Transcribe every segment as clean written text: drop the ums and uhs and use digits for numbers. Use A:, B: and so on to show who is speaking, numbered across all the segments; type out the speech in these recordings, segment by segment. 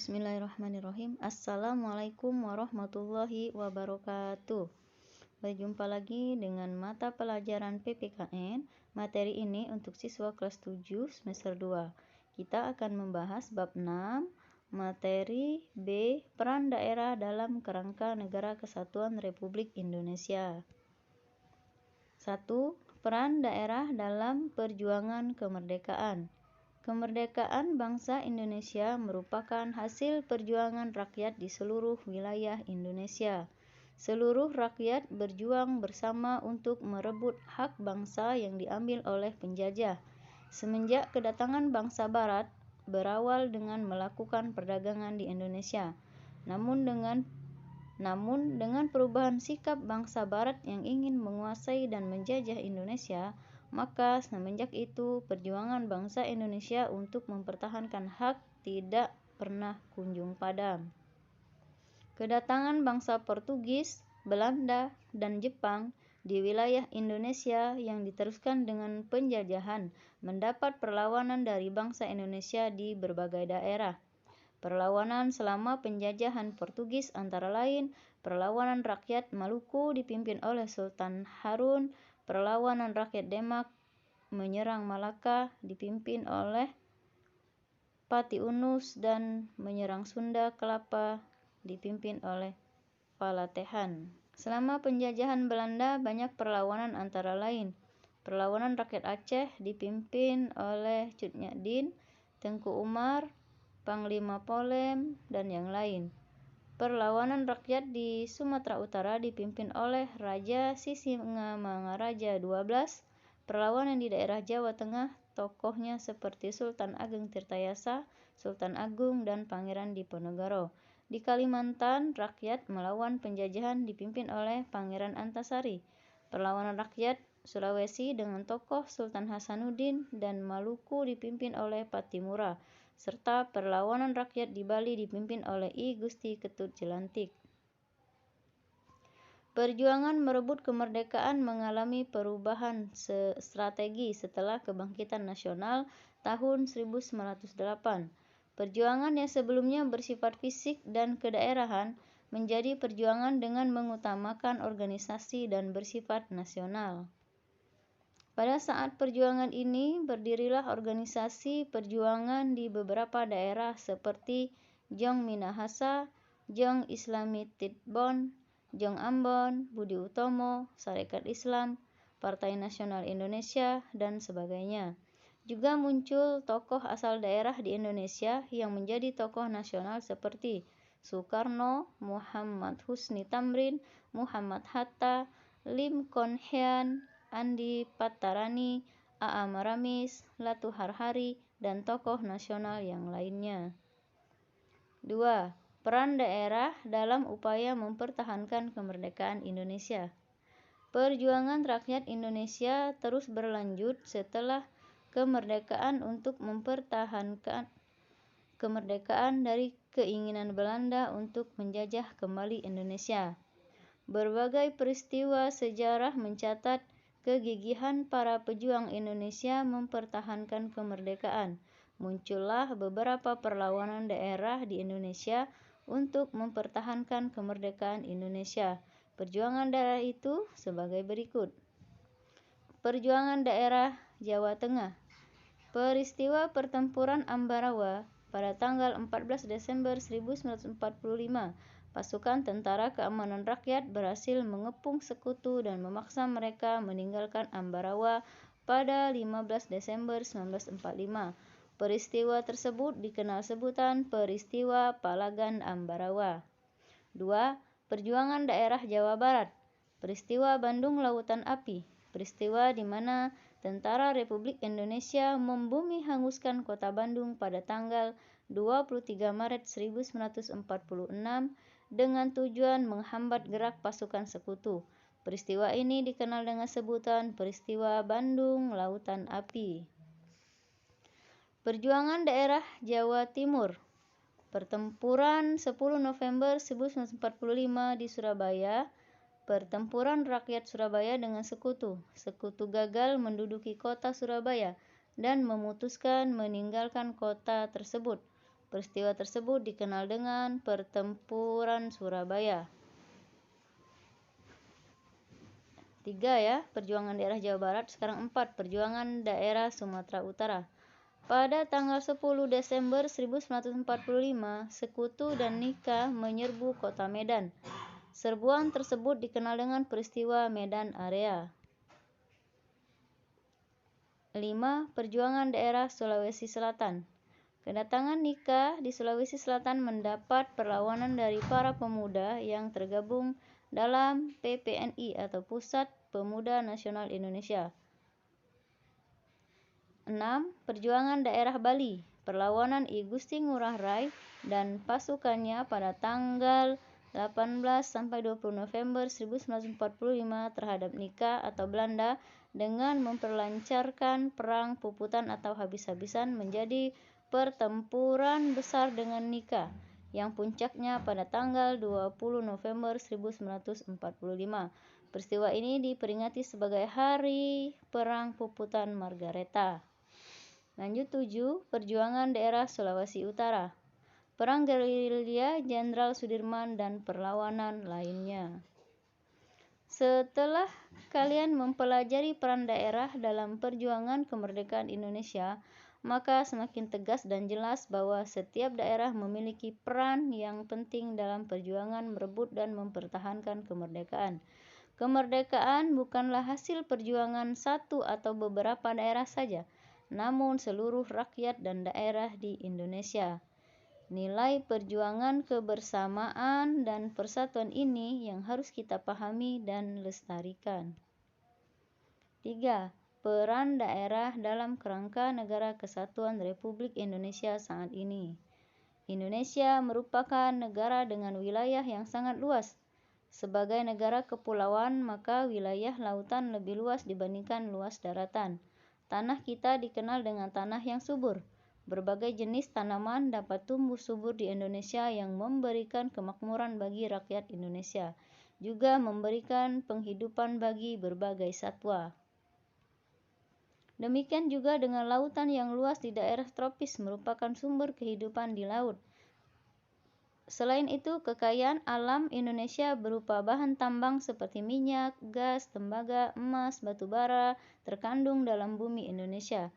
A: Bismillahirrahmanirrahim. Assalamualaikum warahmatullahi wabarakatuh. Berjumpa lagi dengan mata pelajaran PPKN. Materi ini untuk siswa kelas 7 semester 2. Kita akan membahas bab 6, materi B, peran daerah dalam kerangka Negara Kesatuan Republik Indonesia. 1. Peran daerah dalam perjuangan kemerdekaan. Kemerdekaan bangsa Indonesia merupakan hasil perjuangan rakyat di seluruh wilayah Indonesia. Seluruh rakyat berjuang bersama untuk merebut hak bangsa yang diambil oleh penjajah. Semenjak kedatangan bangsa Barat, berawal dengan melakukan perdagangan di Indonesia. Namun dengan perubahan sikap bangsa Barat yang ingin menguasai dan menjajah Indonesia, maka semenjak itu perjuangan bangsa Indonesia untuk mempertahankan hak tidak pernah kunjung padam. Kedatangan bangsa Portugis, Belanda, dan Jepang di wilayah Indonesia yang diteruskan dengan penjajahan mendapat perlawanan dari bangsa Indonesia di berbagai daerah. Perlawanan selama penjajahan Portugis antara lain perlawanan rakyat Maluku dipimpin oleh Sultan Harun, perlawanan rakyat Demak menyerang Malaka dipimpin oleh Patiunus, dan menyerang Sunda Kelapa dipimpin oleh Palatehan. Selama penjajahan Belanda banyak perlawanan antara lain perlawanan rakyat Aceh dipimpin oleh Cut Nyak-Din, Tengku Umar, Panglima Polem, dan yang lain. Perlawanan rakyat di Sumatera Utara dipimpin oleh Raja Sisingamangaraja XII. Perlawanan di daerah Jawa Tengah, tokohnya seperti Sultan Ageng Tirtayasa, Sultan Agung, dan Pangeran Diponegoro. Di Kalimantan, rakyat melawan penjajahan dipimpin oleh Pangeran Antasari. Perlawanan rakyat Sulawesi dengan tokoh Sultan Hasanuddin dan Maluku dipimpin oleh Patimura, serta perlawanan rakyat di Bali dipimpin oleh I Gusti Ketut Jelantik. Perjuangan merebut kemerdekaan mengalami perubahan strategi setelah kebangkitan nasional tahun 1908. Perjuangan yang sebelumnya bersifat fisik dan kedaerahan menjadi perjuangan dengan mengutamakan organisasi dan bersifat nasional. Pada saat perjuangan ini, berdirilah organisasi perjuangan di beberapa daerah seperti Jong Minahasa, Jong Islami Tidbon, Jong Ambon, Budi Utomo, Sarekat Islam, Partai Nasional Indonesia, dan sebagainya. Juga muncul tokoh asal daerah di Indonesia yang menjadi tokoh nasional seperti Soekarno, Muhammad Husni Tamrin, Muhammad Hatta, Lim Kon Hean, Andi Patarani, A.A. Maramis, Latu Harhari, dan tokoh nasional yang lainnya. 2. Peran daerah dalam upaya mempertahankan kemerdekaan Indonesia. Perjuangan rakyat Indonesia terus berlanjut setelah kemerdekaan untuk mempertahankan kemerdekaan dari keinginan Belanda untuk menjajah kembali Indonesia. Berbagai peristiwa sejarah mencatat kegigihan para pejuang Indonesia mempertahankan kemerdekaan. Muncullah beberapa perlawanan daerah di Indonesia untuk mempertahankan kemerdekaan Indonesia. Perjuangan daerah itu sebagai berikut. Perjuangan daerah Jawa Tengah. Peristiwa pertempuran Ambarawa pada tanggal 14 Desember 1945. Pasukan Tentara Keamanan Rakyat berhasil mengepung sekutu dan memaksa mereka meninggalkan Ambarawa pada 15 Desember 1945. Peristiwa tersebut dikenal sebutan Peristiwa Palagan Ambarawa. 2. Perjuangan daerah Jawa Barat. Peristiwa Bandung Lautan Api. Peristiwa di mana Tentara Republik Indonesia membumi hanguskan kota Bandung pada tanggal 23 Maret 1946 dengan tujuan menghambat gerak pasukan sekutu. Peristiwa ini dikenal dengan sebutan Peristiwa Bandung Lautan Api. Perjuangan daerah Jawa Timur. Pertempuran 10 November 1945 di Surabaya. Pertempuran rakyat Surabaya dengan sekutu. Sekutu gagal menduduki kota Surabaya dan memutuskan meninggalkan kota tersebut. Peristiwa tersebut dikenal dengan Pertempuran Surabaya. 3 ya, perjuangan daerah Jawa Barat. Sekarang 4, perjuangan daerah Sumatera Utara. Pada tanggal 10 Desember 1945, Sekutu dan Nika menyerbu kota Medan. Serbuan tersebut dikenal dengan peristiwa Medan Area. 5. Perjuangan daerah Sulawesi Selatan. Kedatangan Nika di Sulawesi Selatan mendapat perlawanan dari para pemuda yang tergabung dalam PPNI atau Pusat Pemuda Nasional Indonesia. 6. Perjuangan daerah Bali. Perlawanan I Gusti Ngurah Rai dan pasukannya pada tanggal 18-20 November 1945 terhadap Nika atau Belanda dengan memperlancarkan perang puputan atau habis-habisan menjadi pertempuran besar dengan Nika yang puncaknya pada tanggal 20 November 1945. Peristiwa ini diperingati sebagai Hari Perang Puputan Margareta. Lanjut 7. Perjuangan daerah Sulawesi Utara. Perang gerilya Jenderal Sudirman dan perlawanan lainnya. Setelah kalian mempelajari peran daerah dalam perjuangan kemerdekaan Indonesia, maka semakin tegas dan jelas bahwa setiap daerah memiliki peran yang penting dalam perjuangan merebut dan mempertahankan kemerdekaan. Kemerdekaan bukanlah hasil perjuangan satu atau beberapa daerah saja, namun seluruh rakyat dan daerah di Indonesia. Nilai perjuangan kebersamaan dan persatuan ini yang harus kita pahami dan lestarikan. 3. Peran daerah dalam kerangka Negara Kesatuan Republik Indonesia saat ini. Indonesia merupakan negara dengan wilayah yang sangat luas. Sebagai negara kepulauan, maka wilayah lautan lebih luas dibandingkan luas daratan. Tanah kita dikenal dengan tanah yang subur. Berbagai jenis tanaman dapat tumbuh subur di Indonesia yang memberikan kemakmuran bagi rakyat Indonesia, juga memberikan penghidupan bagi berbagai satwa. Demikian juga dengan lautan yang luas di daerah tropis merupakan sumber kehidupan di laut. Selain itu, kekayaan alam Indonesia berupa bahan tambang seperti minyak, gas, tembaga, emas, batu bara terkandung dalam bumi Indonesia.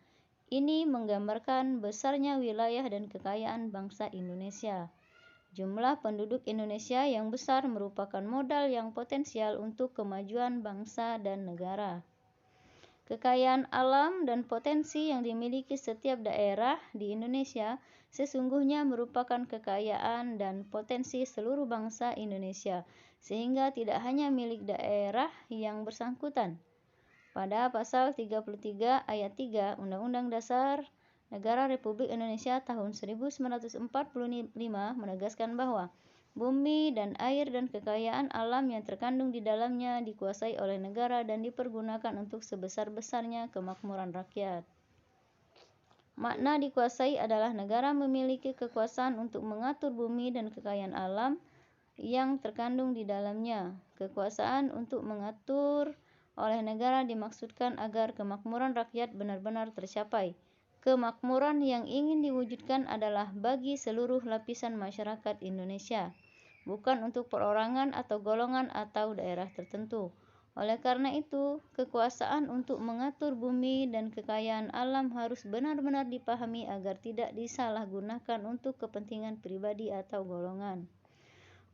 A: Ini menggambarkan besarnya wilayah dan kekayaan bangsa Indonesia. Jumlah penduduk Indonesia yang besar merupakan modal yang potensial untuk kemajuan bangsa dan negara. Kekayaan alam dan potensi yang dimiliki setiap daerah di Indonesia sesungguhnya merupakan kekayaan dan potensi seluruh bangsa Indonesia, sehingga tidak hanya milik daerah yang bersangkutan. Pada pasal 33 ayat 3 Undang-Undang Dasar Negara Republik Indonesia tahun 1945 menegaskan bahwa bumi dan air dan kekayaan alam yang terkandung di dalamnya dikuasai oleh negara dan dipergunakan untuk sebesar-besarnya kemakmuran rakyat. Makna dikuasai adalah negara memiliki kekuasaan untuk mengatur bumi dan kekayaan alam yang terkandung di dalamnya. Kekuasaan untuk mengatur oleh negara dimaksudkan agar kemakmuran rakyat benar-benar tercapai. Kemakmuran yang ingin diwujudkan adalah bagi seluruh lapisan masyarakat Indonesia, bukan untuk perorangan atau golongan atau daerah tertentu. Oleh karena itu, kekuasaan untuk mengatur bumi dan kekayaan alam harus benar-benar dipahami agar tidak disalahgunakan untuk kepentingan pribadi atau golongan.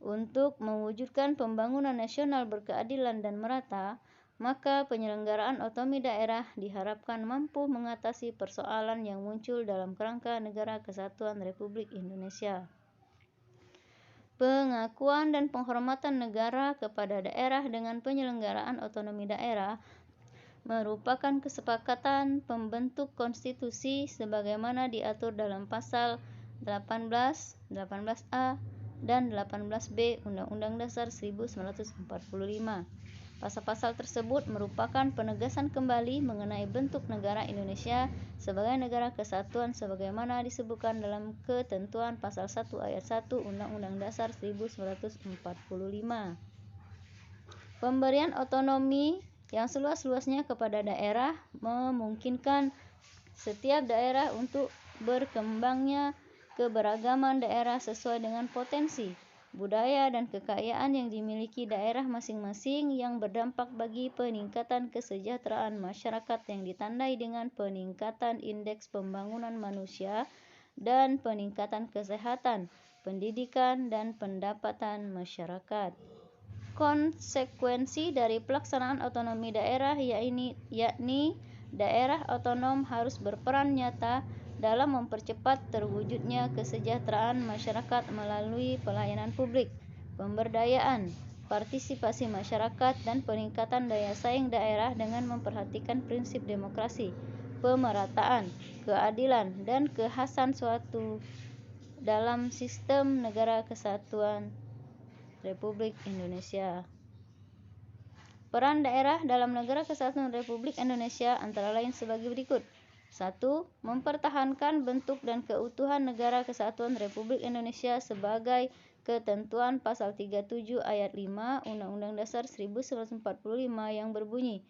A: Untuk mewujudkan pembangunan nasional berkeadilan dan merata, maka penyelenggaraan otonomi daerah diharapkan mampu mengatasi persoalan yang muncul dalam kerangka Negara Kesatuan Republik Indonesia. Pengakuan dan penghormatan negara kepada daerah dengan penyelenggaraan otonomi daerah merupakan kesepakatan pembentuk konstitusi sebagaimana diatur dalam pasal 18, 18A, dan 18B Undang-Undang Dasar 1945. Pasal-pasal tersebut merupakan penegasan kembali mengenai bentuk negara Indonesia sebagai negara kesatuan sebagaimana disebutkan dalam ketentuan pasal 1 ayat 1 Undang-Undang Dasar 1945. Pemberian otonomi yang seluas-luasnya kepada daerah memungkinkan setiap daerah untuk berkembangnya keberagaman daerah sesuai dengan potensi, budaya dan kekayaan yang dimiliki daerah masing-masing yang berdampak bagi peningkatan kesejahteraan masyarakat yang ditandai dengan peningkatan indeks pembangunan manusia dan peningkatan kesehatan, pendidikan, dan pendapatan masyarakat. Konsekuensi dari pelaksanaan otonomi daerah yakni daerah otonom harus berperan nyata dalam mempercepat terwujudnya kesejahteraan masyarakat melalui pelayanan publik, pemberdayaan, partisipasi masyarakat, dan peningkatan daya saing daerah dengan memperhatikan prinsip demokrasi, pemerataan, keadilan, dan kekhasan suatu dalam sistem negara kesatuan Republik Indonesia. Peran daerah dalam Negara Kesatuan Republik Indonesia antara lain sebagai berikut. 1. Mempertahankan bentuk dan keutuhan Negara Kesatuan Republik Indonesia sebagai ketentuan pasal 37 ayat 5 Undang-Undang Dasar 1945 yang berbunyi,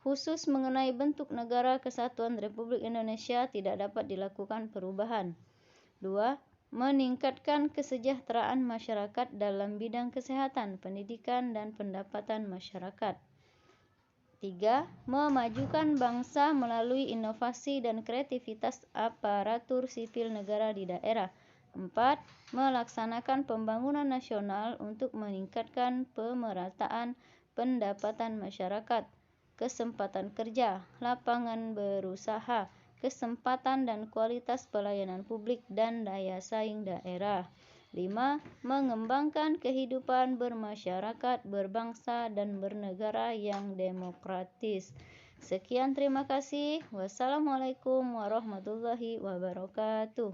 A: khusus mengenai bentuk Negara Kesatuan Republik Indonesia tidak dapat dilakukan perubahan. 2. Meningkatkan kesejahteraan masyarakat dalam bidang kesehatan, pendidikan, dan pendapatan masyarakat. 3. Memajukan bangsa melalui inovasi dan kreativitas aparatur sipil negara di daerah. 4. Melaksanakan pembangunan nasional untuk meningkatkan pemerataan pendapatan masyarakat, kesempatan kerja, lapangan berusaha, kesempatan dan kualitas pelayanan publik, dan daya saing daerah. 5. Mengembangkan kehidupan bermasyarakat, berbangsa, dan bernegara yang demokratis. Sekian, terima kasih. Wassalamualaikum warahmatullahi wabarakatuh.